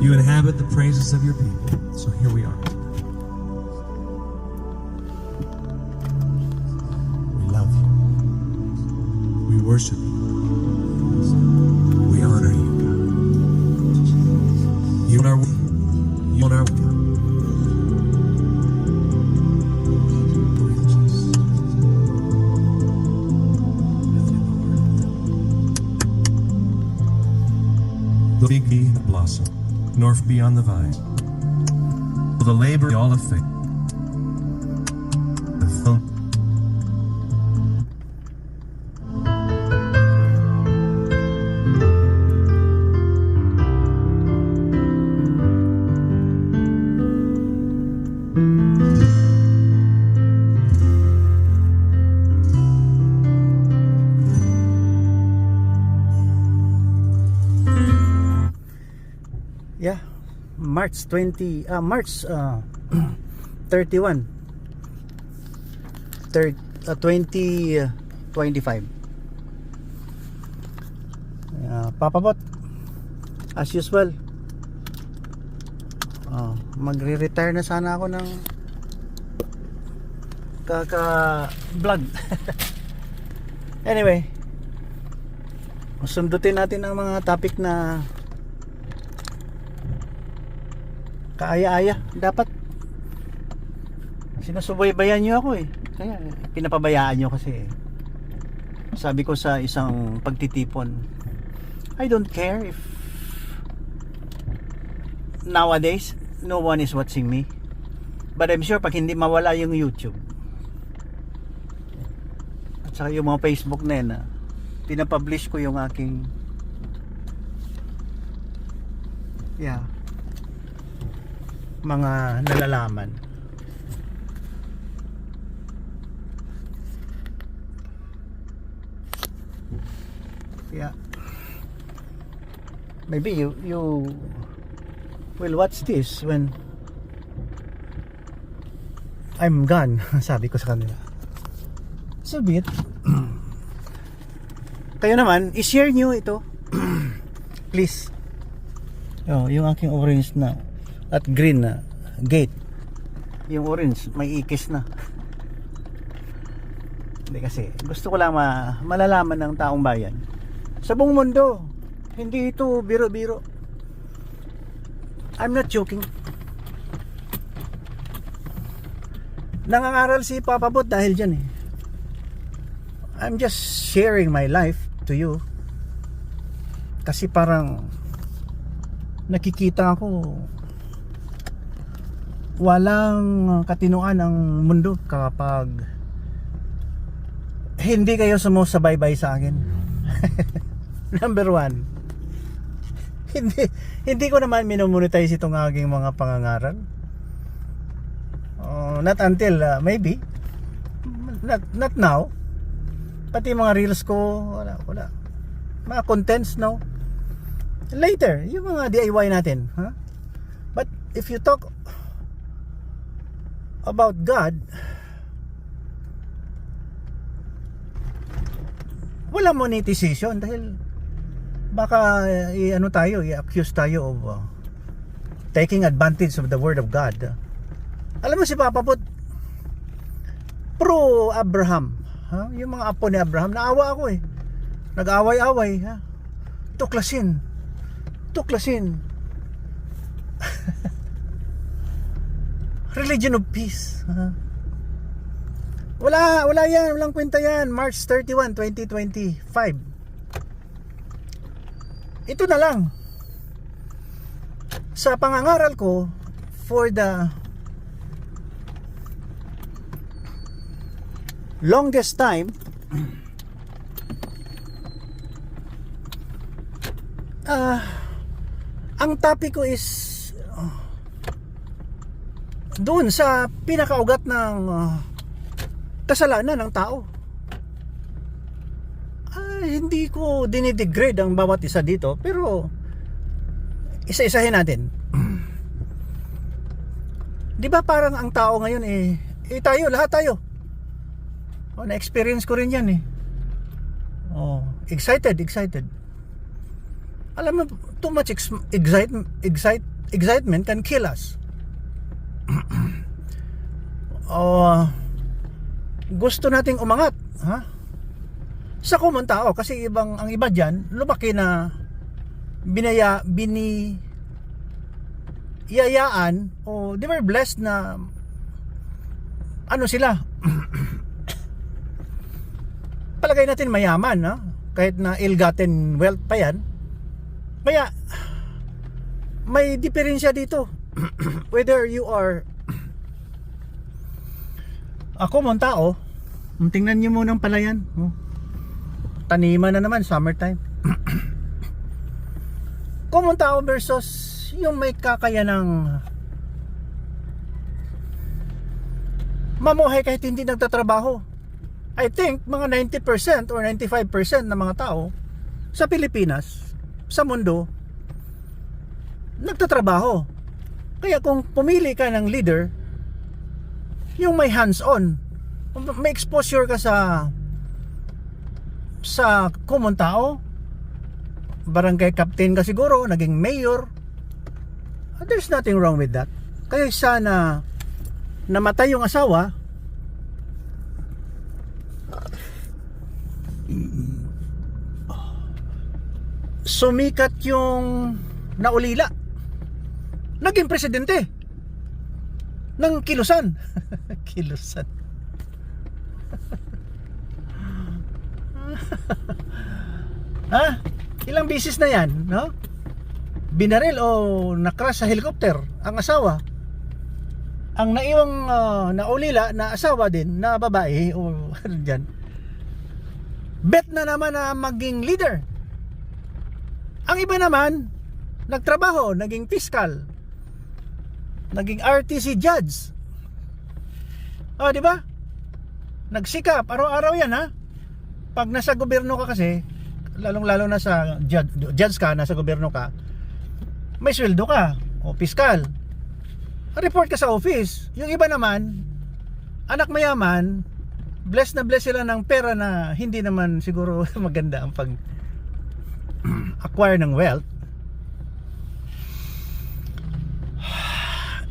You inhabit the praises of your people. So here we are. We love you. We worship you. We honor you, God. You are you are the big bee the blossom, north beyond the vine. The labor, all of faith. The film. Yeah, March 31 2025. Papabot as usual. Magre-retire na sana ako ng kaka-vlog. Anyway, sundutin natin ang mga topic na kaaya-aya. Dapat sinusubaybayan nyo ako kaya pinapabayaan nyo kasi sabi ko sa isang pagtitipon, I don't care if nowadays no one is watching me, but I'm sure pag hindi mawala yung YouTube at saka yung mga Facebook na yun, pinapublish ko yung aking mga nalalaman. Maybe you will watch this when I'm gone. Sabi ko sa kanila, so be it. Kayo naman, i-share nyo ito. Please. Yung aking orange na at green na gate. Yung orange may ikis na. Hindi, kasi gusto ko lang malalaman ng taong bayan sa buong mundo. Hindi ito biro-biro. I'm not joking. Nangangaral si Papabot dahil dyan I'm just sharing my life to you. Kasi parang nakikita ko walang katinuan ang mundo kapag hindi kayo sumusubaybay sa akin. Number one, hindi ko naman minomonetize itong aking mga pangangaral. Not until maybe not now. Pati mga reels ko wala. Mga contents, no, later yung mga DIY natin, but if you talk about God, wala monetization dahil baka i-accuse tayo of taking advantage of the word of God. Alam mo si Papabot pro Abraham, yung mga apo ni Abraham, naawa ako nag-away-away, tuklasin religion of peace. Wala yan, walang kwenta yan. March 31, 2025. Ito na lang. Sa pangangaral ko for the longest time, ang topic ko is doon sa pinakaugat ng kasalanan ng tao. Hindi ko dinidegrade ang bawat isa dito, pero isa-isahin natin. Di ba parang ang tao ngayon tayo, lahat tayo. Na-experience ko rin yan excited. Alam mo, too much excitement can kill us. Gusto nating umangat, ha? Sa common tao, kasi ang iba diyan lumaki na biniyayaan o they were blessed na ano sila. Palagay natin mayaman, no? Kahit na ill-gotten wealth pa yan. Kaya may diferensya dito. Whether you are common tao, tingnan nyo muna ng palayan, oh. Taniman na naman, summertime. Common tao versus yung may kakayanang mamuhay kahit hindi nagtatrabaho. I think mga 90% or 95% ng mga tao sa Pilipinas, sa mundo, nagtatrabaho. Kaya kung pumili ka ng leader, yung may hands-on, may exposure ka sa common tao, barangay captain ka siguro, naging mayor, there's nothing wrong with that. Kaya sana namatay yung asawa, sumikat yung naulila, naging presidente ng Kilusan. Kilusan. Ha? Ilang bisis na yan, no? Binaril o na-crash sa helicopter ang asawa. Ang naiwang naulila na asawa din na babae o ano dyan, bet na naman na maging leader. Ang iba naman nagtrabaho, naging fiscal, naging RTC judge. Di ba? Nagsikap araw-araw yan, ha? Pag nasa gobyerno ka kasi, lalong-lalo na sa judge ka, nasa gobyerno ka, may sweldo ka o fiscal. Report ka sa office. Yung iba naman, anak mayaman, blessed na blessed sila ng pera na hindi naman siguro maganda ang pag acquire ng wealth.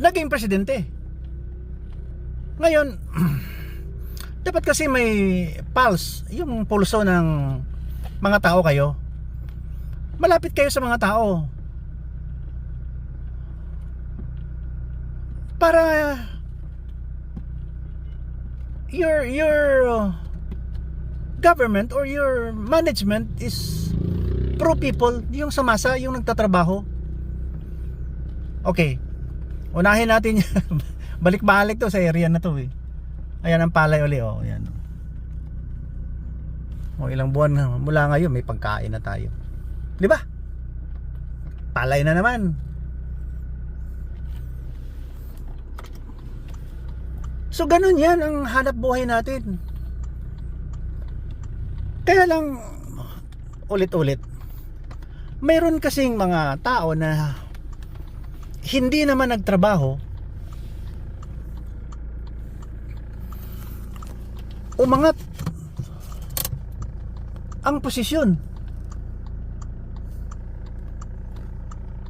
Naging presidente. Ngayon, dapat kasi may pulse, yung pulso ng mga tao kayo. Malapit kayo sa mga tao. Para your government or your management is pro people, yung sa masa, yung nagtatrabaho. Okay. Unahin natin balik-balik to sa area na to, eh. Ayan ang palay uli, oh. Ayan. Ilang buwan na mula ngayon may pagkain na tayo. 'Di ba? Palay na naman. So ganun 'yan ang hanap buhay natin. Kaya lang ulit-ulit, mayroon kasing mga tao na hindi naman nagtrabaho, umangat ang posisyon.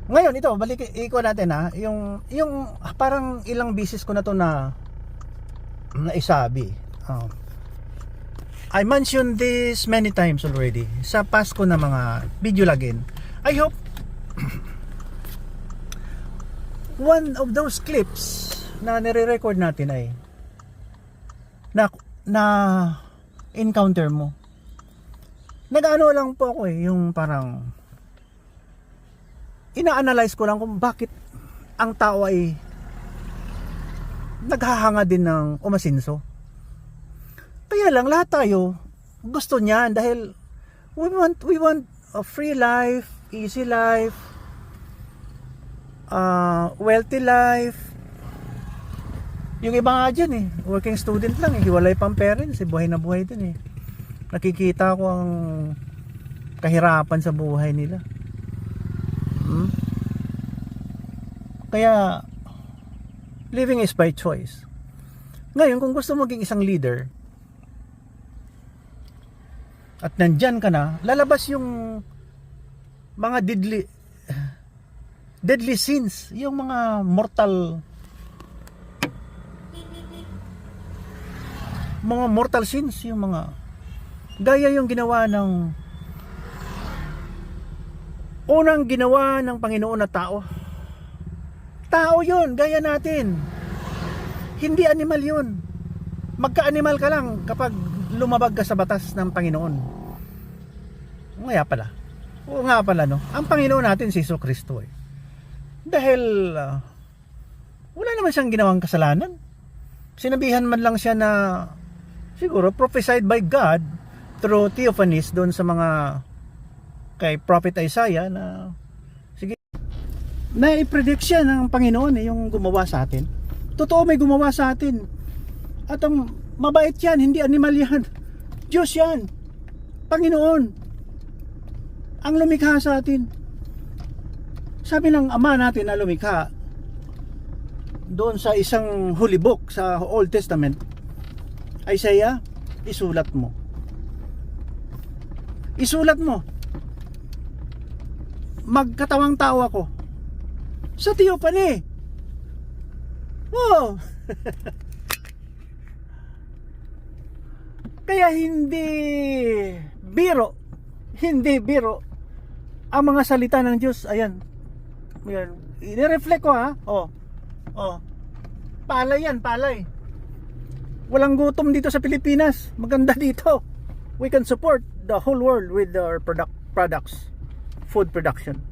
Ngayon ito, iko natin, ha, yung parang ilang bisis ko na to na isabi. I mentioned this many times already sa past ko na mga video login. I hope one of those clips na nire-record natin ay na encounter mo. Nag-ano lang po ako, yung parang ina-analyze ko lang kung bakit ang tao ay naghahanga din ng umasinso. Kaya lang lahat tayo gusto niyan dahil we want a free life, easy life, wealthy life. Yung iba nga dyan, working student lang, hiwalay pang parents, buhay na buhay din, nakikita ko ang kahirapan sa buhay nila. Kaya living is by choice. Ngayon, kung gusto maging isang leader at nandyan ka na, lalabas yung mga deadly sins, yung mga mortal sins, yung mga gaya yung ginawa ng unang ginawa ng Panginoon na tao. Tao yun, gaya natin. Hindi animal yun. Magka-animal ka lang kapag lumabag ka sa batas ng Panginoon. Oo nga pala, no? Ang Panginoon natin si Jesucristo eh. Dahil wala naman siyang ginawang kasalanan. Sinabihan man lang siya na siguro prophesied by God through theophanies doon sa mga kay Prophet Isaiah na sige, na-predict siya ng Panginoon yung gumawa sa atin. Totoo, may gumawa sa atin. At ang mabait yan, hindi animal yan. Diyos yan. Panginoon. Ang lumikha sa atin. Sabi ng Ama natin na lumikha doon sa isang holy book sa Old Testament, Isaiah, isulat mo. Isulat mo. Magkatawang tao ako. Sa theophany. Wow. Kaya hindi biro ang mga salita ng Diyos. Ayan. Ayan. I-reflect ko ha. Palay yan, palay. Walang gutom dito sa Pilipinas. Maganda dito. We can support the whole world with our products. Food production.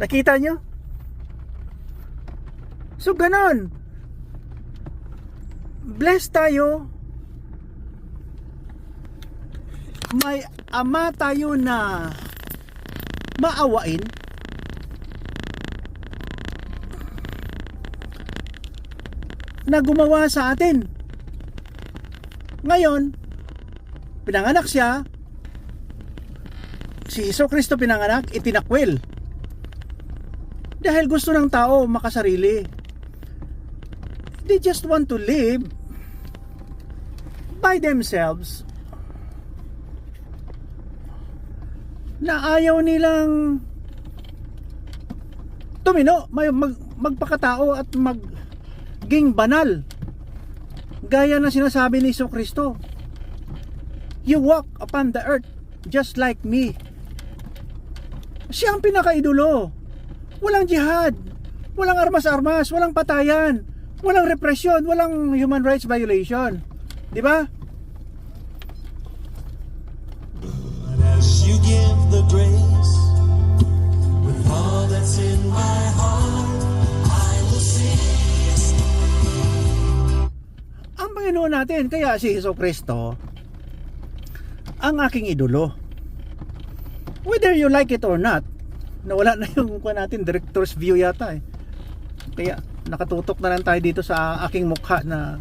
Nakita nyo? So ganon. Blessed tayo. May Ama tayo na maawain. Na gumawa sa atin. Ngayon, pinanganak siya. Si Jesucristo pinanganak, itinakwil. Dahil gusto ng tao makasarili. They just want to live by themselves. Na ayaw nilang tumino, magpakatao at maging banal. Gaya na sinasabi ni Jesucristo. You walk upon the earth just like me. Siya ang pinakaidolo. Walang jihad, walang armas-armas, walang patayan, walang repression, walang human rights violation. Di ba? But as you give the grace with all that's in my heart, I will sing. Ang Panginoon natin, kaya si Jesucristo ang aking idolo. Whether you like it or not, nawala na yung kuha natin, director's view yata eh. Kaya nakatutok na lang tayo dito sa aking mukha na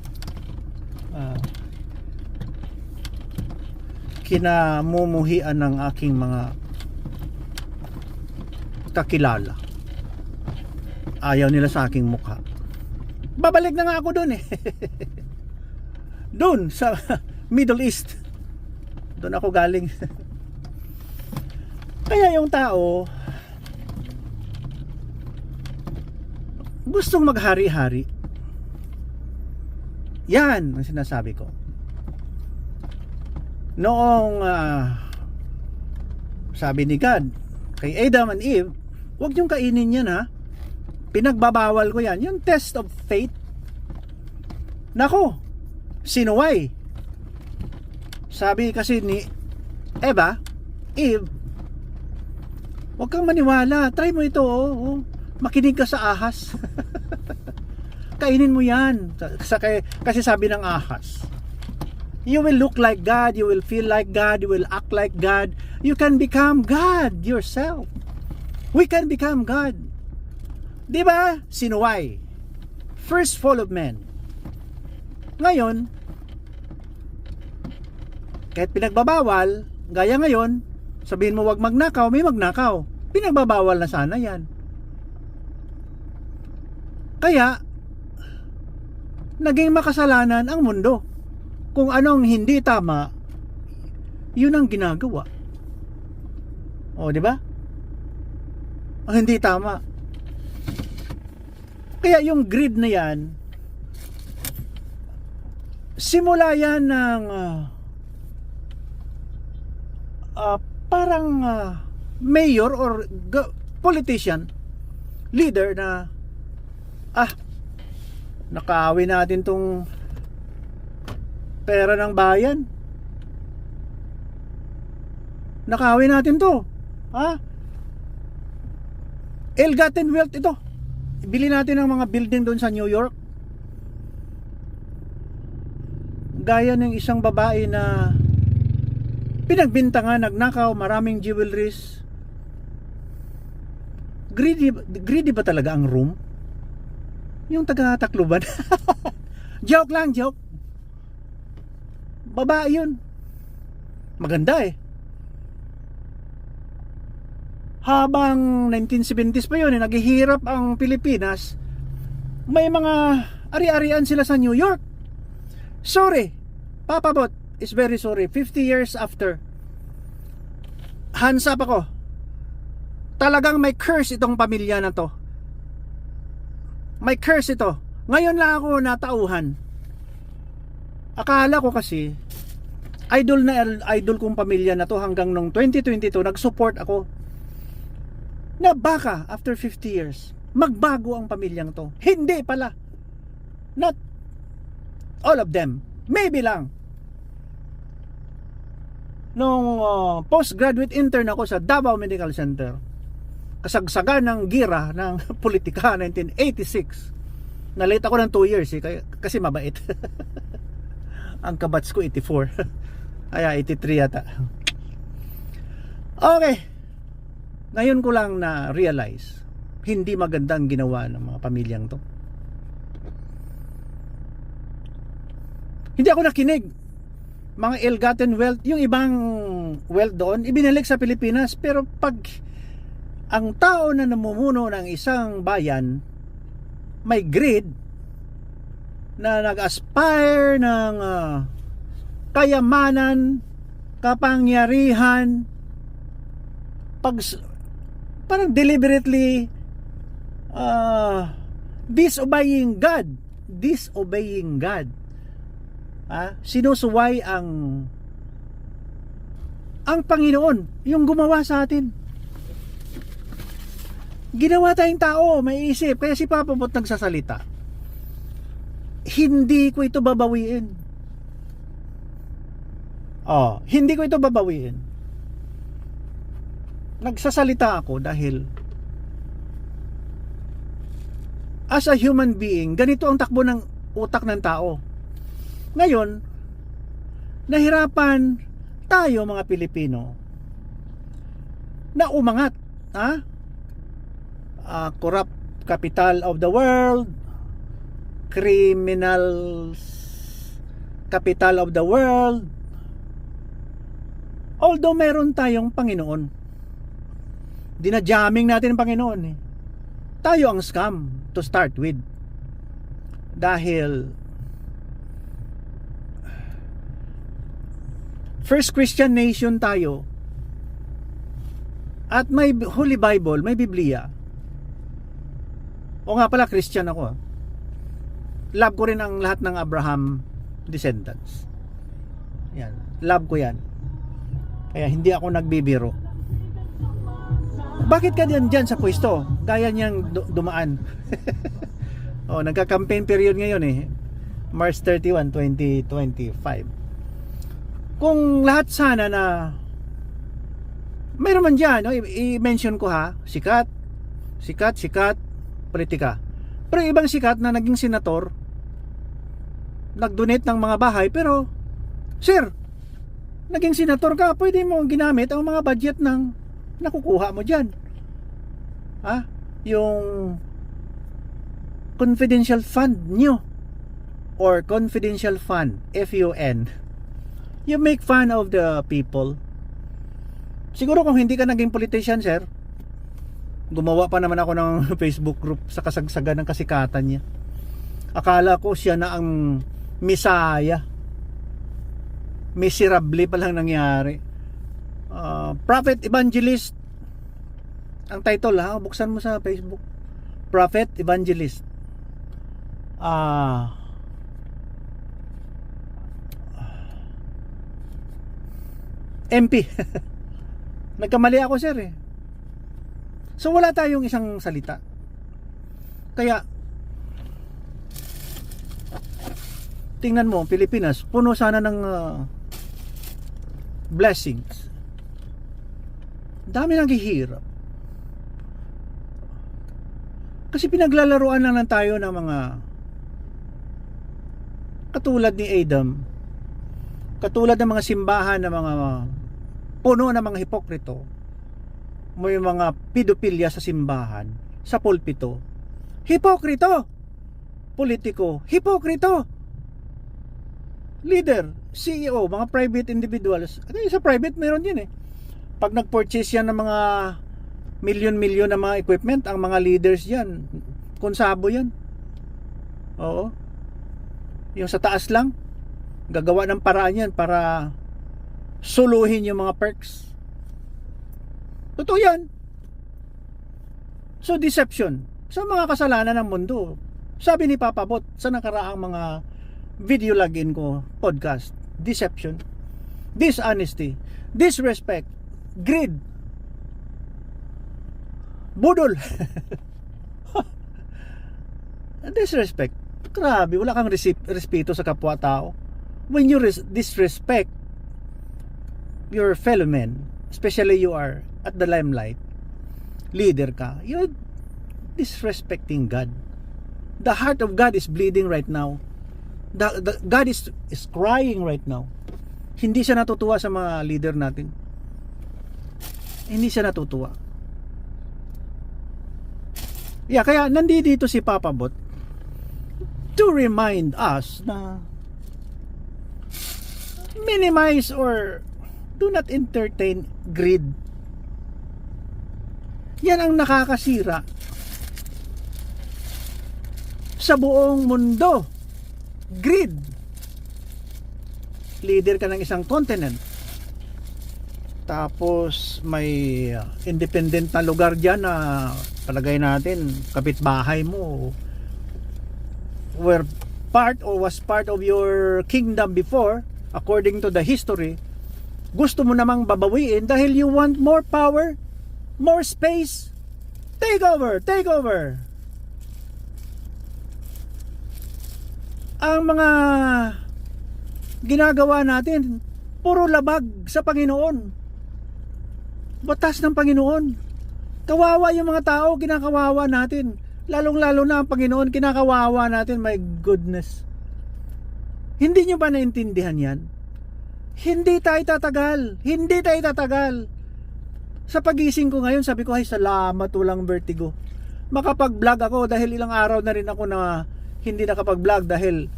kinamumuhian ng aking mga kakilala. Ayaw nila sa aking mukha. Babalik na nga ako doon eh. Doon sa Middle East. Doon ako galing. Kaya yung tao gustong maghari-hari. Yan ang sinasabi ko. Noong sabi ni God kay Adam and Eve, huwag niyong kainin yan ha. Pinagbabawal ko yan. Yung test of faith. Nako, sinuway. Sabi kasi ni Eve, huwag kang maniwala. Try mo ito. Makinig ka sa ahas. Kainin mo yan. Kasi sabi ng ahas, you will look like God, you will feel like God, you will act like God. You can become God yourself. We can become God. Diba? Sinuway. First fall of man. Ngayon, kahit pinagbabawal, gaya ngayon, sabihin mo wag magnakaw, may magnakaw. Pinagbabawal na sana yan. Kaya, naging makasalanan ang mundo. Kung anong hindi tama, yun ang ginagawa. O, di ba? Ang hindi tama. Kaya yung greed na yan, simula yan ng parang mayor or politician, leader na nakaawin natin tong pera ng bayan. Nakawin natin to. Ill-gotten wealth ito. Bili natin ng mga building doon sa New York. Gaya ng isang babae na pinagbintangan, nagnakaw, maraming jewelries. Greedy ba talaga ang room? Yung taga-Tacloban. Joke lang, joke. Babae yun. Maganda eh. Habang 1970s pa yun, naghihirap ang Pilipinas, may mga ari-arian sila sa New York. Sorry, Papa Bot is very sorry. 50 years after, hands up ako. Talagang may curse itong pamilya na to. May curse ito. Ngayon lang ako natauhan. Akala ko kasi idol kong pamilya na to hanggang nung 2022 nag-support ako na baka after 50 years magbago ang pamilyang to. Hindi pala. Not all of them. Maybe lang. Nung postgraduate intern ako sa Davao Medical Center, kasagsagan ng gira ng politika 1986. Na-late ako ng 2 years kasi mabait. Ang kabats ko 84. Kaya 83 yata. Okay. Ngayon ko lang na realize hindi magandang ginawa ng mga pamilyang to. Hindi ako nakinig. Mga ill-gotten wealth, yung ibang wealth doon ibinalik sa Pilipinas, pero pag ang tao na namumuno ng isang bayan may greed na nag-aspire ng kayamanan, kapangyarihan, parang deliberately disobeying God, sinusuway ang Panginoon, yung gumawa sa atin. Ginawa tayong tao, may isip. Kaya si Papa Bot nagsasalita, hindi ko ito babawiin. Hindi ko ito babawiin. Nagsasalita ako dahil as a human being, ganito ang takbo ng utak ng tao. Ngayon, nahirapan tayo mga Pilipino na umangat. Corrupt capital of the world, criminals capital of the world. Although meron tayong Panginoon, dinajamming natin ang Panginoon eh. Tayo ang scam to start with. Dahil first Christian nation tayo, at may Holy Bible, may Biblia. O nga pala, Christian ako. Love ko rin ang lahat ng Abraham descendants. Yan, love ko yan. Kaya hindi ako nagbibiro. Bakit ka dyan sa pwesto? Gaya niyang dumaan. Nagka-campaign period ngayon eh. March 31, 2025. Kung lahat sana na mayroon man dyan, i-mention ko ha, sikat, politika. Pero ibang sikat na naging senator, nag-donate ng mga bahay, pero sir, naging senator ka, pwede mo ginamit ang mga budget ng nakukuha mo dyan. Yung confidential fund nyo, or confidential fund, FUN. You make fun of the people. Siguro kung hindi ka naging politician, sir, gumawa pa naman ako ng Facebook group sa kasagsagan ng kasikatan niya. Akala ko siya na ang misaya. Miserable pa lang nangyari. Prophet, evangelist, Ang title ha, buksan mo sa Facebook. Prophet Evangelist. MP. Nagkamali ako, sir eh. So wala tayong isang salita. Kaya tingnan mo, Pilipinas, puno sana ng blessings. Dami naghihirap. Kasi pinaglalaruan lang tayo ng mga katulad ni Adam, katulad ng mga simbahan ng mga puno ng mga hipokrito. May mga pedophilia sa simbahan, sa pulpito. Hipokrito! Politiko, hipokrito! Leader, CEO, mga private individuals. Sa private meron yun eh. Pag nag-purchase yan ng mga milyon-milyon na mga equipment, ang mga leaders yan, konsabo yan. Oo. Yung sa taas lang, gagawa ng paraan yan para suluhin yung mga perks. Totoo yan. So deception sa mga kasalanan ng mundo. Sabi ni Papa Bot sa nakaraang mga video login ko, podcast, deception, dishonesty, disrespect, greed, budol. Disrespect. Grabe, wala kang respeto sa kapwa-tao. When you disrespect your fellow men, especially you are at the limelight, leader ka, you're disrespecting God. The heart of God is bleeding right now. God is crying right now. Hindi siya natutuwa sa mga leader natin. Hindi siya natutuwa. Yeah, kaya nandito si Papa Bot to remind us na minimize or do not entertain greed. Yan ang nakakasira sa buong mundo. Greed. Leader ka ng isang continent, tapos may independent na lugar dyan na palagay natin kapitbahay mo, were part or was part of your kingdom before, according to the history. Gusto mo namang babawiin dahil you want more power, more space. Take over, take over. Ang mga ginagawa natin, puro labag sa Panginoon. Batas ng Panginoon. Kawawa yung mga tao, kinakawawa natin. Lalong-lalo na ang Panginoon, kinakawawa natin. My goodness. Hindi nyo ba naintindihan yan? Hindi tayo tatagal. Hindi tayo tatagal. Sa pagising ko ngayon, sabi ko, ay salamat, walang vertigo. Makapag-vlog ako dahil ilang araw na rin ako na hindi nakapag-vlog dahil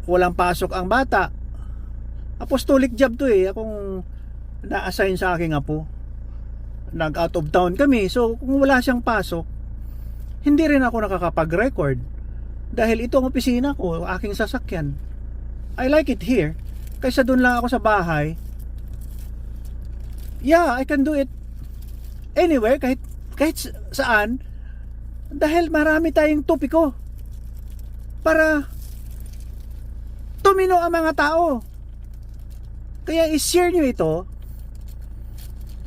walang pasok ang bata. Apostolic job to eh. Akong na-assign sa aking apo. Nag-out of town kami. So kung wala siyang pasok, hindi rin ako nakakapag-record. Dahil itong opisina ko, aking sasakyan. I like it here. Kaysa doon lang ako sa bahay. Yeah, I can do it anywhere, kahit saan. Dahil marami tayong topiko para tumino ang mga tao. Kaya i-share nyo ito.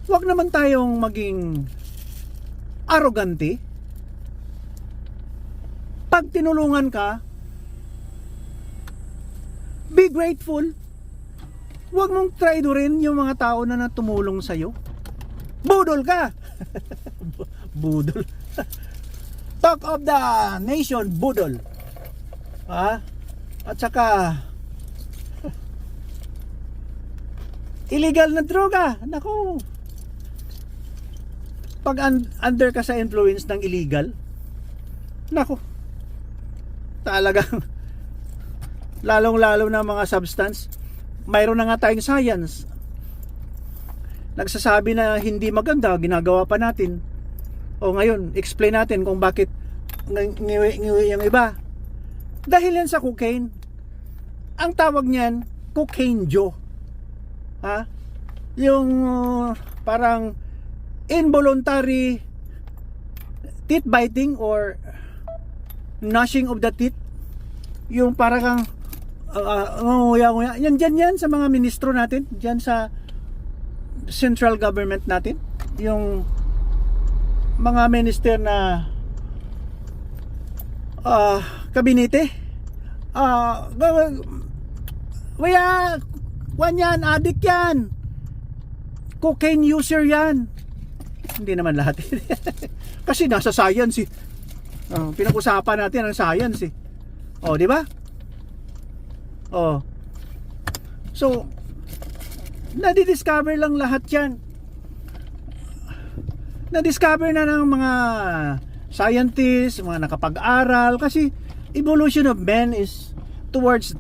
Huwag naman tayong maging arrogante. Pag tinulungan ka, be grateful. Huwag mong traidorin yung mga tao na tumulong sa'yo. Budol ka. Budol. Talk of the nation, budol. Ha? At saka illegal na droga. Naku. Pag under ka sa influence ng illegal, naku. Talagang lalong-lalo na mga substance. Mayroon na nga tayong science. Nagsasabi na hindi maganda, ginagawa pa natin. O ngayon, explain natin kung bakit ngiwi yung iba. Dahil yan sa cocaine. Ang tawag niyan, cocaine Joe. Ha? Yung parang involuntary teeth biting or gnashing of the teeth, yung parang kang nguya-nguya. Yan sa mga ministro natin, dyan sa central government natin, yung mga minister na kabinete, yan, addict yan, cocaine user yan. Hindi naman lahat. Kasi nasa science eh. Pinag-usapan natin ang science eh. Di ba? So, nadi-discover lang lahat yan. Na-discover na ng mga scientists, mga nakapag-aral, kasi evolution of man is towards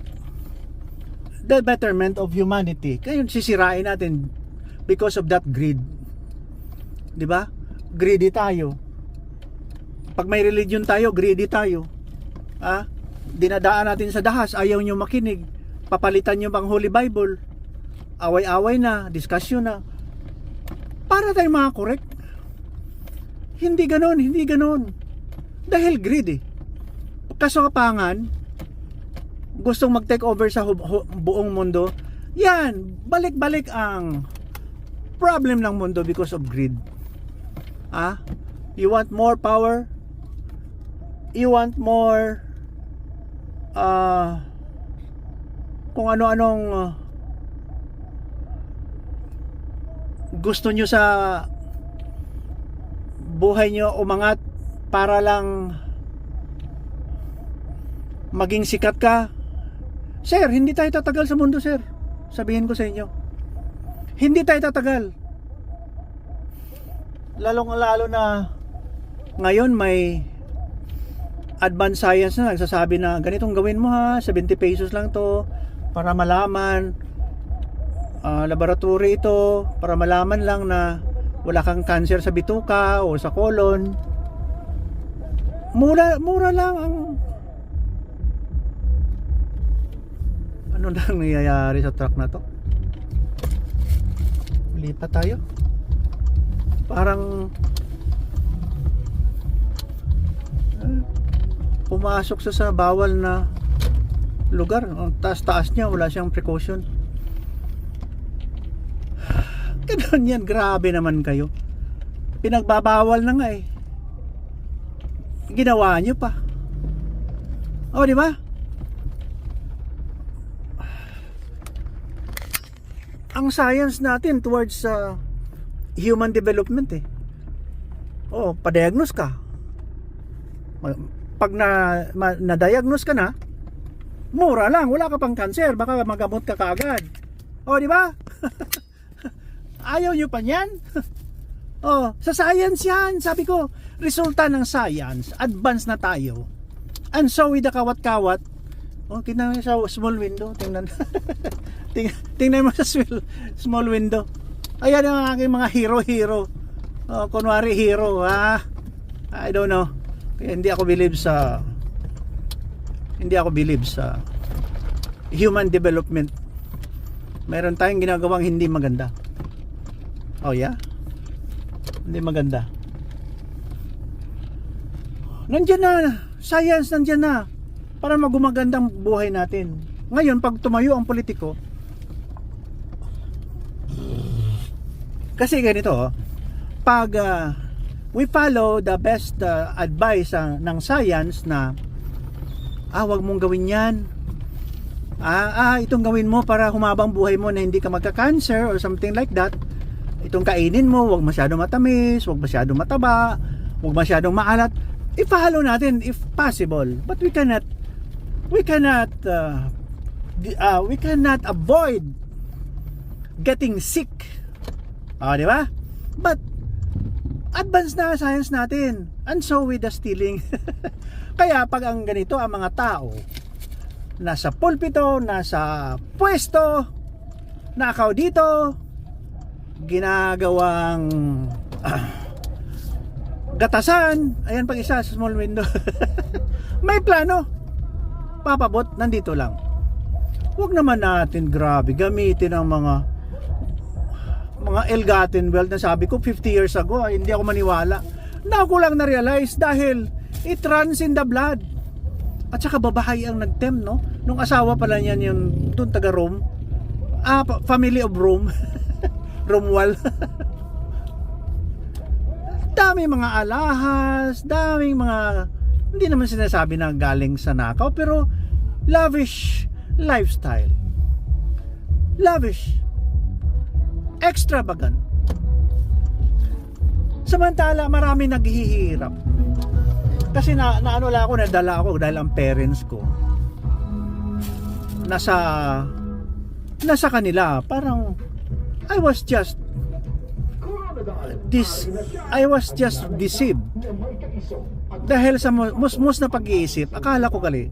the betterment of humanity. Kaya sisirain natin because of that greed. Di ba? Greedy tayo. Pag may religion tayo, greedy tayo. Dinadaan natin sa dahas, ayaw nyo makinig. Papalitan nyo pang Holy Bible. Away-away na, discussion na. Para tayo mga correct. Hindi ganon. Dahil greed eh. Kasapangan, gustong mag-take over sa buong mundo. Yan, balik-balik ang problem ng mundo because of greed. You want more power? You want more kung ano-anong gusto nyo sa buhay nyo umangat para lang maging sikat ka. Sir, hindi tayo tatagal sa mundo, sir. Sabihin ko sa inyo, hindi tayo tatagal. Lalong-lalo na ngayon may advanced science na nagsasabi na ganitong gawin mo ha, 70 pesos lang to para malaman, laboratory ito para malaman lang na wala kang cancer sa bituka o sa colon. Mura lang ang ano nang nangyayari sa truck na to. Lipat tayo. Parang pumasok sa bawal na lugar. Ang taas-taas niya, wala siyang precaution. Ganun yan, grabe naman kayo. Pinagbabawal na nga eh. Ginawa nyo pa. Di ba? Ang science natin towards human development eh. Pa-diagnose ka. Pag na-diagnose ka na, mura lang, wala ka pang cancer, baka magamot ka kaagad. Di ba? Ayaw nyo pa niyan? Sa science yan, sabi ko, resulta ng science, advance na tayo. And so with the kawat-kawat, tingnan mo sa small window, tingnan. Tingnan mo sa small window. Ayan ang aking mga hero. Kunwari hero, I don't know. Kaya hindi ako believe sa human development. Meron tayong ginagawang hindi maganda. Yeah? Hindi maganda. Nandiyan na, science nandiyan na para magumagandang buhay natin. Ngayon, pag tumayo ang politiko, kasi ganito, pag we follow the best advice ng science na wag mong gawin yan, itong gawin mo para humabang buhay mo na hindi ka magka-cancer or something like that, itong kainin mo, wag masyadong matamis, wag masyadong mataba, wag masyadong maalat, i-follow natin if possible. But we cannot avoid getting sick. Di ba? But advance na science natin, and so with the stealing. Kaya pag ang ganito ang mga tao nasa pulpito, nasa pwesto, nakaw dito, ginagawang gatasan, ayan pag isa sa small window. May plano, papabot, nandito lang. Huwag naman natin grabe gamitin ang mga mga ill-gotten wealth na sabi ko 50 years ago, hindi ako maniwala. Na ako lang na-realize dahil it runs in the blood. At saka babahay ang nag-tempt, no? Nung asawa pala niyan yung doon taga Rome. Family of Rome. Romuald. Daming mga alahas, daming mga, hindi naman sinasabi na galing sa nakaw, pero lavish lifestyle. Lavish. Extravagant. Samantala, marami naghihirap. Kasi naano lang ako, nadala ako dahil ang parents ko nasa kanila. Parang I was just deceived. Dahil sa musmus na pag-iisip, akala ko gali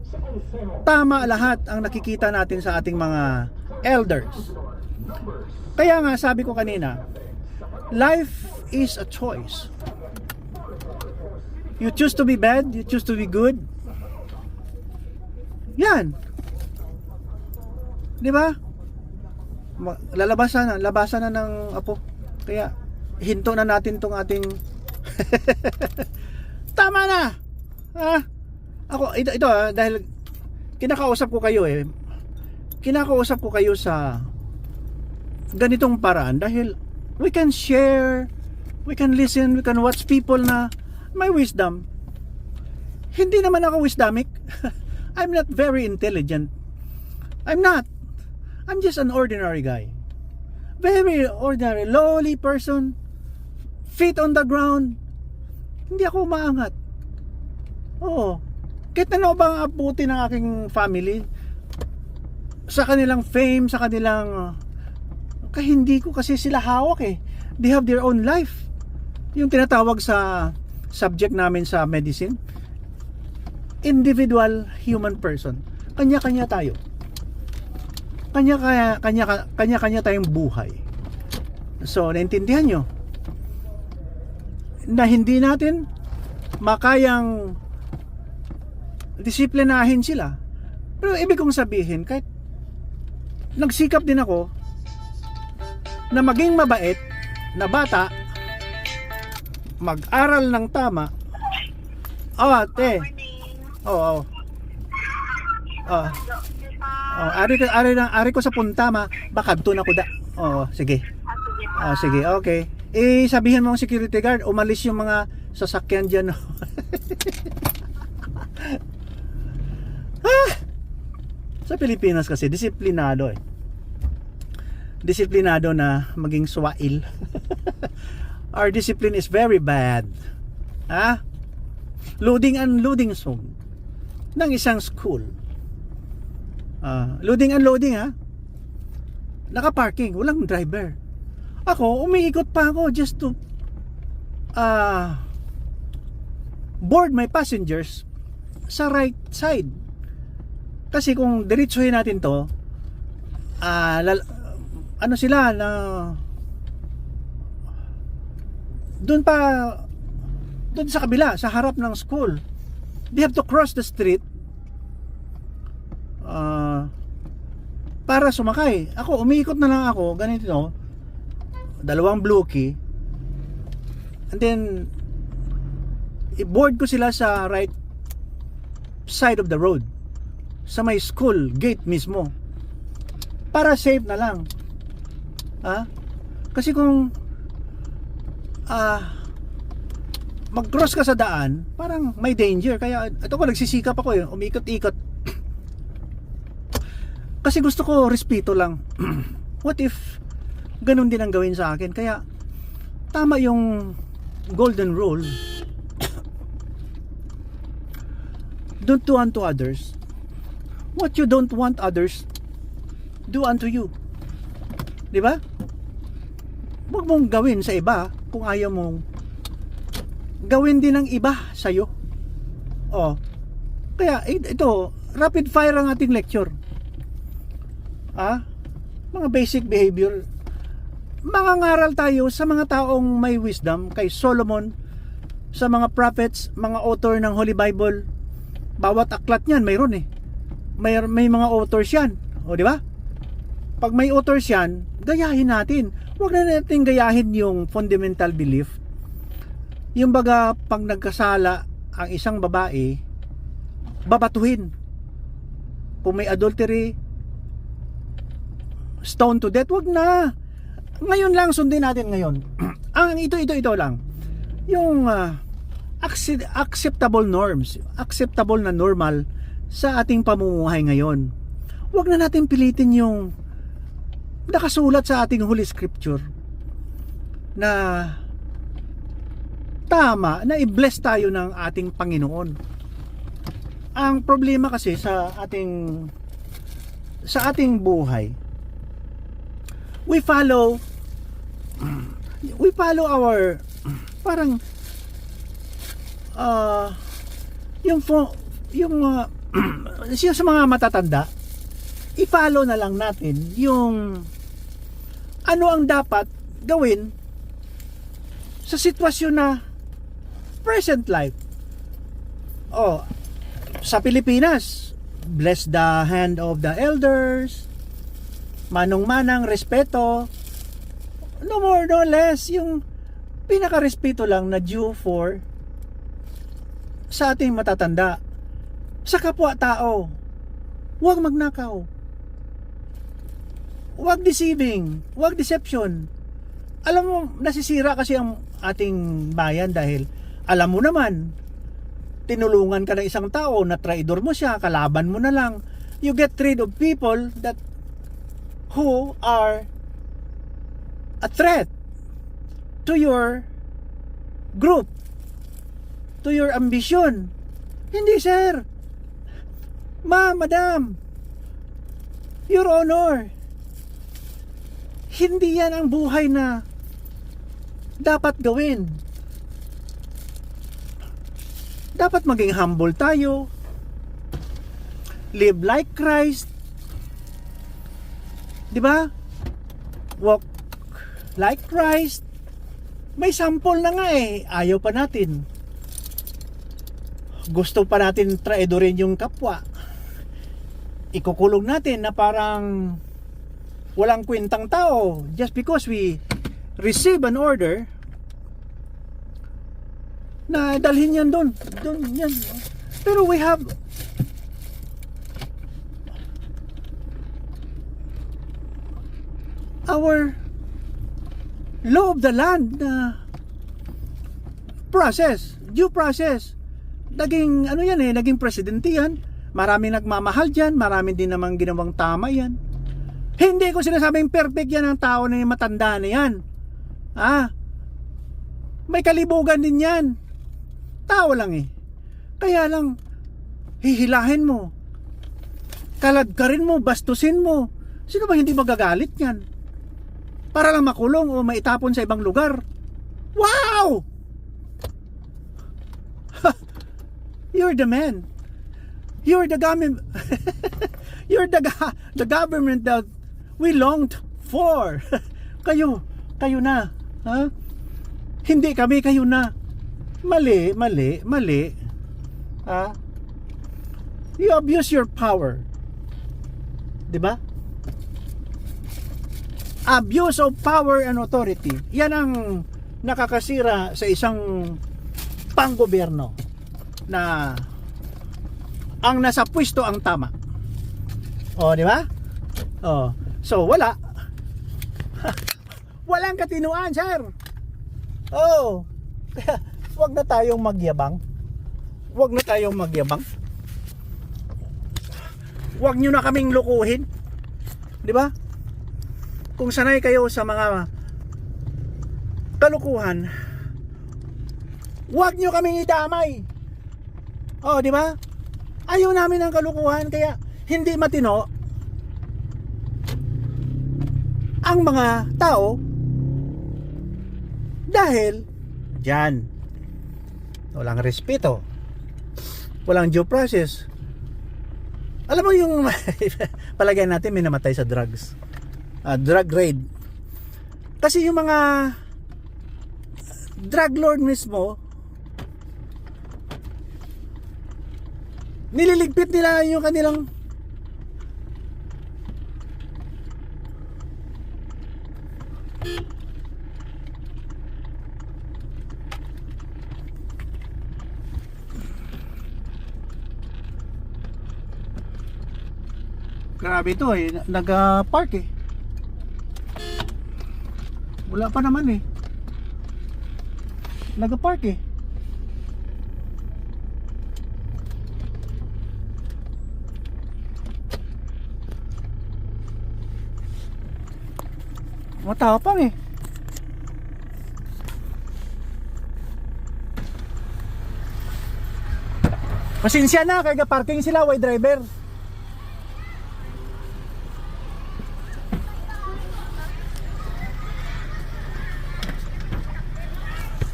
tama lahat ang nakikita natin sa ating mga elders. Kaya nga sabi ko kanina, life is a choice. You choose to be bad, you choose to be good. Yan. Di ba? Labasan na ng apo. Kaya hinto na natin tong ating tama na. Ako ito dahil kinakausap ko kayo sa ganitong paraan dahil we can share, we can listen, we can watch people na may wisdom. Hindi naman ako wisdomic. I'm not very intelligent. I'm not. I'm just an ordinary guy. Very ordinary, lowly person. Feet on the ground. Hindi ako maangat. Oo. Kahit ano ba ang abuti ng aking family sa kanilang fame, sa kanilang hindi ko kasi sila hawak eh. They have their own life. Yung tinatawag sa subject namin sa medicine, individual human person. Kanya-kanya tayo. Kanya-kanya tayong buhay. So, naintindihan nyo na hindi natin makayang disiplinahin sila. Pero ibig kong sabihin, kahit nagsikap din ako na maging mabait na bata, mag-aral ng tama. Ate. Ari ko sa puntama, baka doon ako da. Sige. Sige, okay. Sabihin mo ang security guard, umalis yung mga sasakyan diyan. Sa Pilipinas kasi disiplinado eh. Disiplinado na maging swail. Our discipline is very bad. Loading unloading zone ng isang school. Loading unloading naka-parking, walang driver. Ako, umiikot pa ako just to board my passengers sa right side. Kasi kung diretsuhin natin to, ano sila na doon sa kabila, sa harap ng school, they have to cross the street para sumakay. Ako, umiikot na lang ako ganito, dalawang blue key, and then i-board ko sila sa right side of the road, sa may school gate mismo, para safe na lang. Kasi kung mag-cross ka sa daan, parang may danger. Kaya ito ko, nagsisikap ako umikot-ikot. Kasi gusto ko respeto lang. What if ganun din ang gawin sa akin? Kaya tama yung golden rule. Don't do unto others what you don't want others do unto you. Di ba? Huwag mong gawin sa iba kung ayaw mong gawin din ng iba sa'yo. Kaya ito, rapid fire ang ating lecture. Mga basic behavior. Mangangaral tayo sa mga taong may wisdom, kay Solomon, sa mga prophets, mga author ng Holy Bible. Bawat aklat niyan mayroon eh. May mga authors yan. Di ba? Pag may authors yan, gayahin natin. Huwag na natin gayahin yung fundamental belief. Yung baga, pag nagkasala ang isang babae, babatuhin. Kung may adultery, stone to death, wag na. Ngayon lang, sundin natin ngayon. Ang ito lang. Yung acceptable norms, acceptable na normal sa ating pamumuhay ngayon. Wag na natin pilitin yung nakasulat sa ating Holy Scripture na tama, na i-bless tayo ng ating Panginoon. Ang problema kasi sa ating buhay, we follow our parang yung sa mga matatanda, i-follow na lang natin yung ano ang dapat gawin sa sitwasyon na present life. Sa Pilipinas, bless the hand of the elders, manong-manang, respeto, no more no less, yung pinaka-respeto lang na due for sa ating matatanda. Sa kapwa-tao, huwag magnakaw, huwag deceiving, huwag deception. Alam mo, nasisira kasi ang ating bayan dahil alam mo naman, tinulungan ka ng isang tao, na traidor mo siya, kalaban mo na lang. You get rid of people that who are a threat to your group, to your ambition. Hindi, sir. Madam, Your Honor, hindi yan ang buhay na dapat gawin. Dapat maging humble tayo. Live like Christ. 'Di ba? Walk like Christ. May sample na nga eh. Ayaw pa natin. Gusto pa natin traidorin yung kapwa. Ikukulong natin na parang walang kwentang tao just because we receive an order na dalhin yan doon yan. Pero we have our law of the land na due process. Naging ano yan naging presidente yan. Maraming nagmamahal dyan, maraming din namang ginawang tama yan. Hindi ko sinasabing perfect yan ang tao na yung matanda na yan. May kalibugan din yan. Tao lang eh. Kaya lang, hihilahin mo, kaladkarin mo, bastusin mo. Sino ba hindi magagalit yan? Para lang makulong o maitapon sa ibang lugar. Wow! You're the man. You're the government. You're the government that we longed for. Kayo na. Hindi kami, kayo na. Mali. You abuse your power. 'Di ba? Abuse of power and authority. Yan ang nakakasira sa isang panggobyerno na ang nasa pwesto ang tama. Di ba? So wala. Walang katinuan, sir. Wag na tayong magyabang. Wag nyo na kaming lukuhin. 'Di ba? Kung sanay kayo sa mga kalukuhan, wag nyo kaming idamay. 'Di ba? Ayaw namin ng kalukuhan, kaya hindi matino ang mga tao dahil diyan walang respeto, walang due process. Alam mo yung palagay natin may namatay sa drugs, drug raid, kasi yung mga drug lord mismo nililigpit nila yung kanilang Grabe ito eh, nag-park eh. Wala pa naman eh. Nag-park eh. Matapang eh. Pasensya na, kaya parking sila, way driver.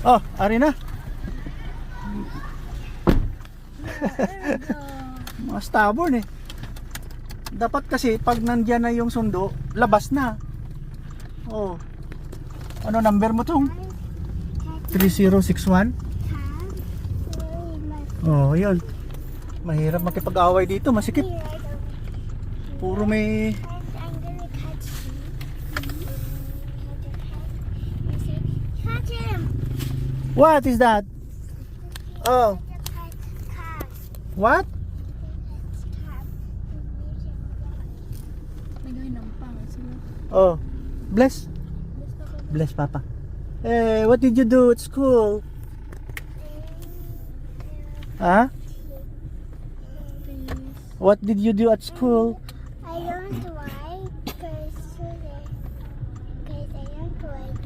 Oh, ari na. Mga stubborn eh. Dapat kasi pag nandiyan na yung sundo, labas na. Oh. Ano number mo tong? 3061? Oh, yun. Mahirap makipag-away dito, masikip. Puro may... Catch him! What is that? Oh, what? Oh, bless. Bless Papa. Hey, what did you do at school? Huh? What did you do at school? I learned to write because I learned to write.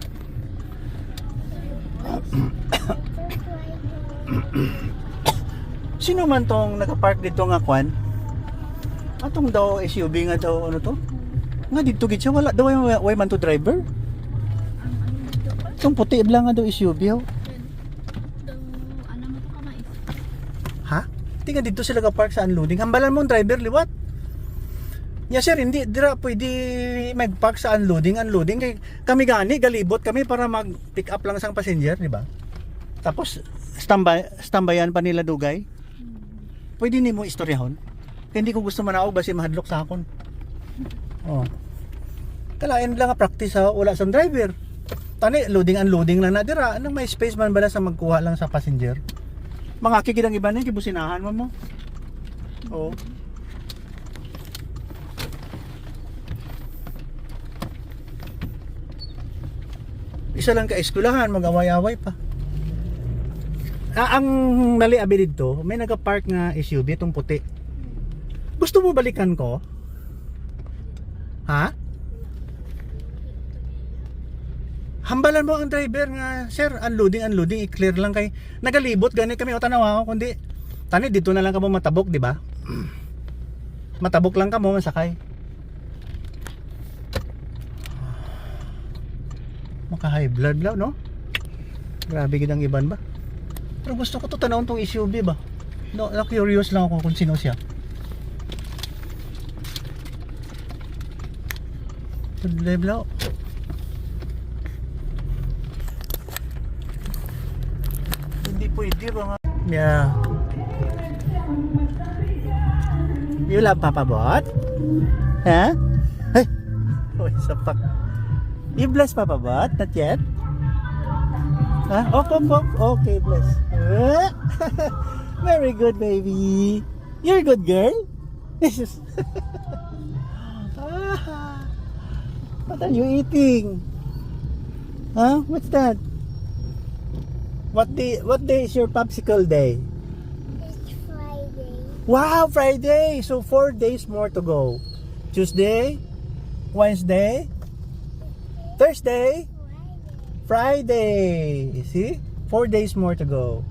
Sino man tong nakapark dito nga kwan? Atong daw SUV nga daw ano to? Nga dito gid siya wala daw way man to driver. Itong puti lang nga daw SUV oh. Ha? Hindi nga dito sila ka-park sa unloading. Hambalan mo ang driver liwat. Yeah sir, hindi dira pwede mag-park sa unloading kay kami gani galibot kami para mag-pick up lang sang passenger, di ba? Tapos standbyan pa nila dugay. Pwede nimo istoryahon. Kaya hindi ko gusto manaog basi mahadlok sa akon. Oh. Kalain lang nga practice ha, wala sang driver. Tani loading unloading lang na dira, nang may space man bala sa magkuha lang sa passenger. Mga kikidang iba na kibusinahan mo. Oh. Isa lang ka-eskwelahan, mag-away-away pa. Ang mali abi dito, may naka-park nga SUV itong puti. Gusto mo balikan ko? Ha? Hambalan mo ang driver nga, sir, unloading, i-clear lang kay nagalibot gani kami o tanawa ko kundi tani dito na lang ka mo matabok, di ba? Matabok lang ka mo masakay. Maka high blood lang, no? Grabe gid ang iban ba? Pero gusto ko to tanawon tong SUV ba? No, curious lang ako kung sino siya. Live lang. Hindi pwede ba nga? Yeah. You love Papa Bot? Ha? Hey! Oh, sapak. You bless Papa Bot? Not yet? Huh? Op. Okay, bless. Very good, baby. You're a good girl. What are you eating? Huh? What's that? What day is your popsicle day? It's Friday. Wow, Friday. So 4 days more to go. Tuesday, Wednesday, Thursday, Friday. See? 4 days more to go.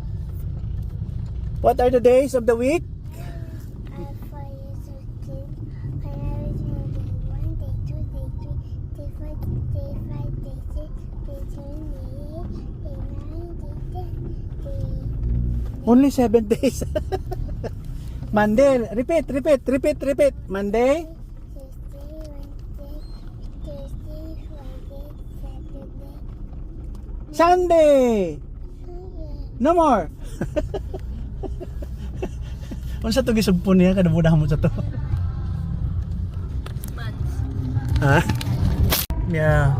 What are the days of the week? Only 7 days. Monday. Repeat. Monday. Sunday. No more. Unsa to gisugpon niya kada mudahan mo sa to? Ha? Yeah.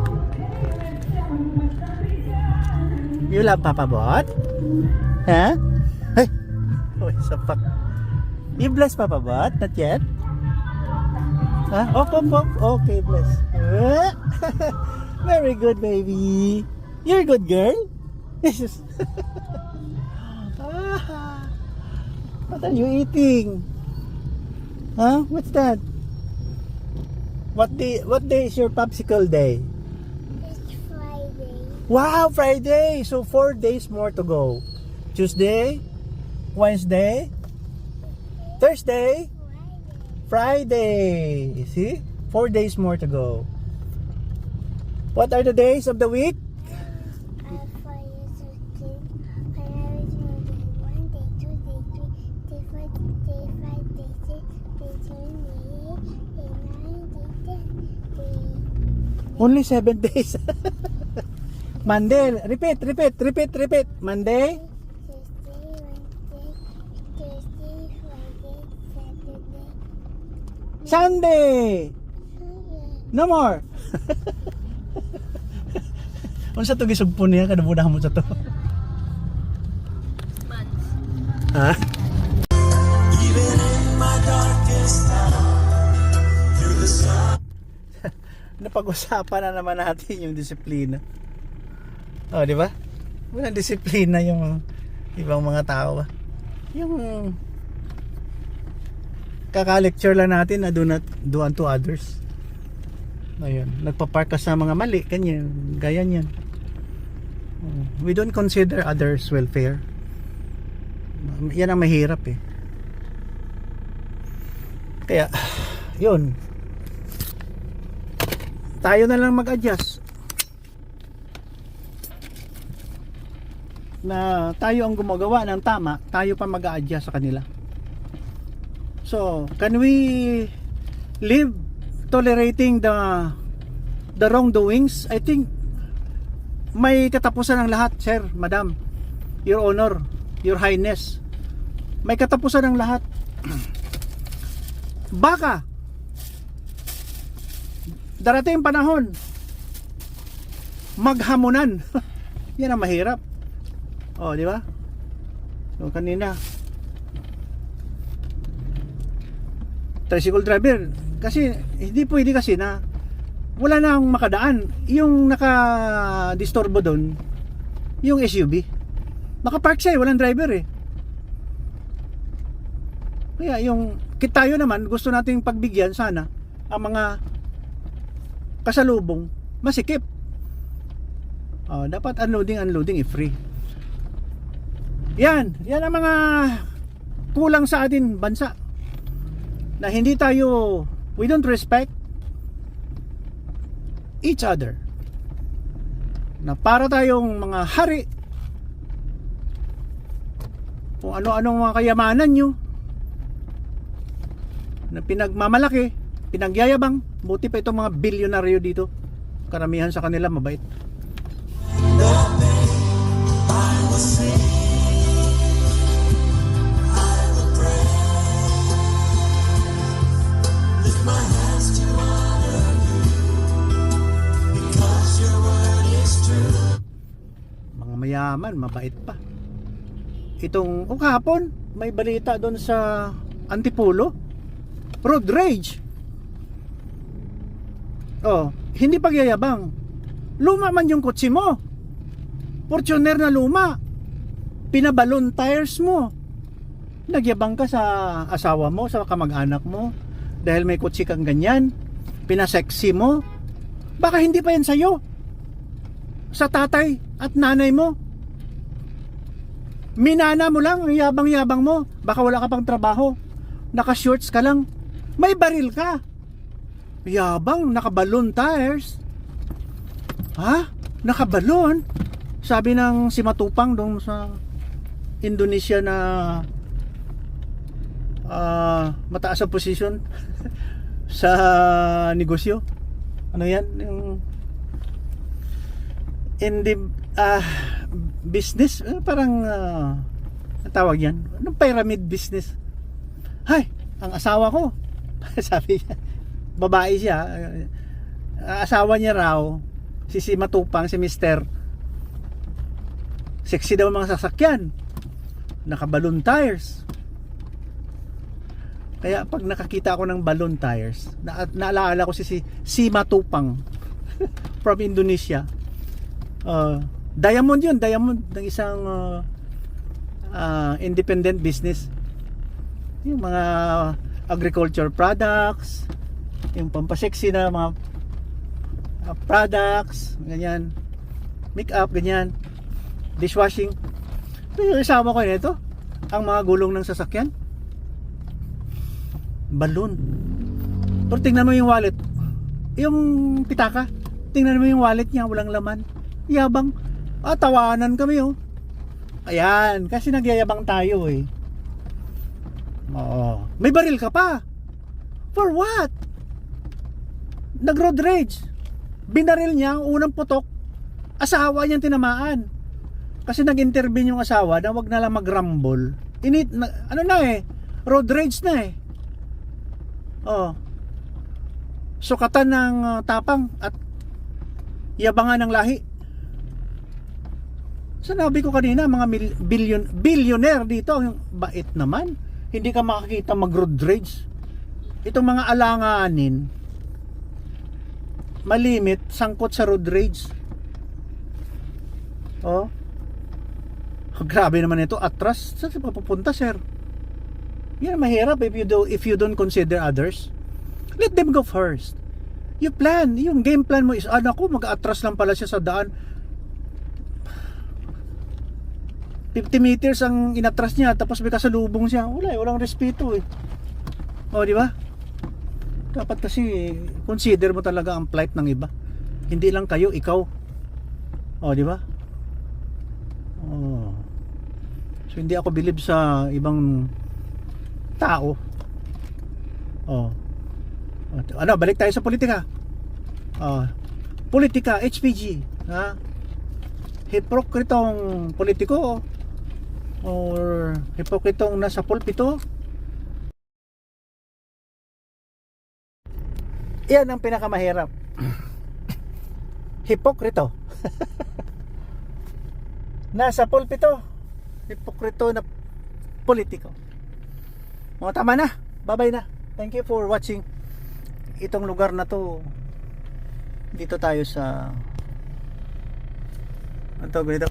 You love Papa Bot? Ha? Hey. Oh, sapak. You bless Papa Bot? Not yet? Up. Okay, bless. Very good, baby. You're a good girl. What are you eating? Huh? What's that? What day is your popsicle day? It's Friday. Wow, Friday. So 4 days more to go. Tuesday, Wednesday, Thursday, Friday. See? 4 days more to go. What are the days of the week? Only 7 days. Monday. Repeat. Monday, Sunday. No more. Unsa to gisugpon niya kada mudahan mo sa to? Ha? Even in my darkest hour, through the sun. Napag-usapan na naman natin yung disiplina. Oh, di ba? Walang disiplina yung ibang mga tao ba? Yung kaka-lecture lang natin na do not do unto others. Ayun, nagpa-park ka sa mga mali, ganyan, gaya niyan. We don't consider others' welfare. Yan ang mahirap eh. Kaya, yun. Tayo na lang mag-adjust. Na tayo ang gumagawa ng tama, tayo pa mag-a-adjust sa kanila. So, can we live tolerating the wrongdoings? I think may katapusan ng lahat, sir, madam, your honor, your highness. May katapusan ng lahat. Baka darating panahon maghamunan. Yan ang mahirap. Oh, di ba? So, kanina tricycle driver, kasi hindi pwede kasi na wala na akong makadaan. Yung naka-disturbo doon, yung SUV. Naka-park siya, walang driver eh. Kaya yung tayo naman, gusto nating pagbigyan sana ang mga kasalubong masikip. Dapat unloading free. Yan ang mga kulang sa atin bansa. Na hindi tayo, we don't respect each other. Na para tayong mga hari, kung ano-anong mga kayamanan nyo na pinagmamalaki, pinagyayabang. Buti pa itong mga bilyonaryo dito, karamihan sa kanila mabait. Mga mayaman, mabait pa. Itong kahapon may balita doon sa Antipolo, road rage. Hindi pagyayabang. Luma man yung kotse mo, Fortuner na luma, pinabalon tires mo, nagyabang ka sa asawa mo, sa kamag-anak mo dahil may kotse kang ganyan, pinasexy mo. Baka hindi pa yan sa'yo, sa tatay at nanay mo. Minana mo lang, yabang-yabang mo. Baka wala ka pang trabaho, naka-shorts ka lang, may baril ka, yabang, nakabalon tires. Ha? Nakabalon? Sabi ng si Matupang doon sa Indonesia na mataas ang position sa negosyo. Ano yan? Yung in the business, parang ang tawag yan, anong pyramid business. Hay, ang asawa ko sabi niya, babae siya, asawa niya raw si Matupang, si Mr. Sexy daw mga sasakyan, nakabalon tires. Kaya pag nakakita ako ng balloon tires, naalala ko si Matupang from Indonesia. Diamond yun, diamond ng isang independent business. Yung mga agriculture products, yung pampasexy na mga products, ganyan, make-up, ganyan, dishwashing. Yung isama ko nito, ang mga gulong ng sasakyan, balloon. Pero tingnan mo yung wallet, yung pitaka, tingnan mo yung wallet niya, walang laman, yabang. Tawanan kami oh. Ayan, kasi nagyayabang tayo eh. May baril ka pa. For what? Nag-road rage. Binaril niya ang unang putok, asawa niyang tinamaan. Kasi nag-intervene yung asawa na wag na lang mag-rumble. Road rage na eh. Sukatan ng tapang at yabangan ng lahi. Sinabi ko kanina, mga billionaire dito, yung bait naman. Hindi ka makakita mag-road rage. Itong mga alanganin, malimit, sangkot sa road rage. Grabe naman ito, atras. Saan siya papupunta, sir? Yan mahirap if you don't consider others. Let them go first. You plan, yung game plan mo is, anak ko, mag-atras lang pala siya sa daan. 50 meters ang inatras niya, tapos may kasalubong siya. Walang respeto eh. Di ba? Dapat kasi consider mo talaga ang plight ng iba. Hindi lang kayo, ikaw. Di ba? So hindi ako believe sa ibang tao. Balik tayo sa politika. Politika, HPG, ha? Hipokritong politiko or hipokritong nasa pulpito. Yan ang pinakamahirap. Hipokrito. Nasa pulpito, hipokrito na politiko. Tama na. Bye-bye na. Thank you for watching. Itong lugar na to, dito tayo sa ano tawag dito?